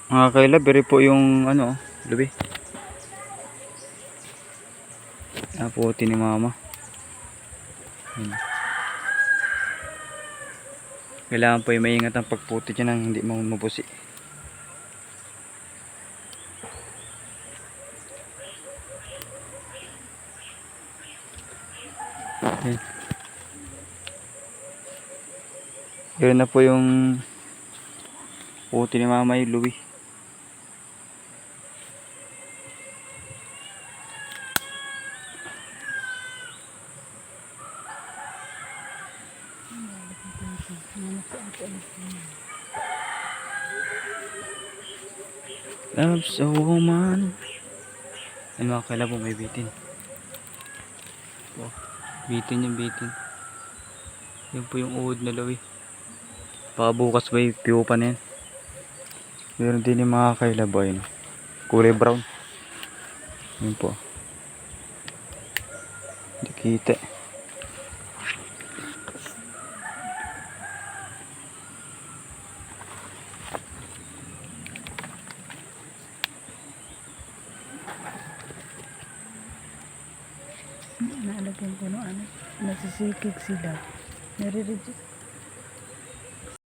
Mga kailab, beri po yung ano, lubi. Naputi ni mama. Kailangan po yung maingat ang pagputi dyan nang hindi mabusi. Ayan. Yun na po yung puti ni mama yung lubi. Loves a woman. Yan mga kailab, may bitin. Oh, bitin yung bitin. Yan po yung uod na lawi. Baka bukas ba yung piupa na yan. Meron din yung mga kailab ayun. Kulay brown. Yan po. Hindi kita. Naalagyan ko no ano, nasisikig sila. Nare-reject.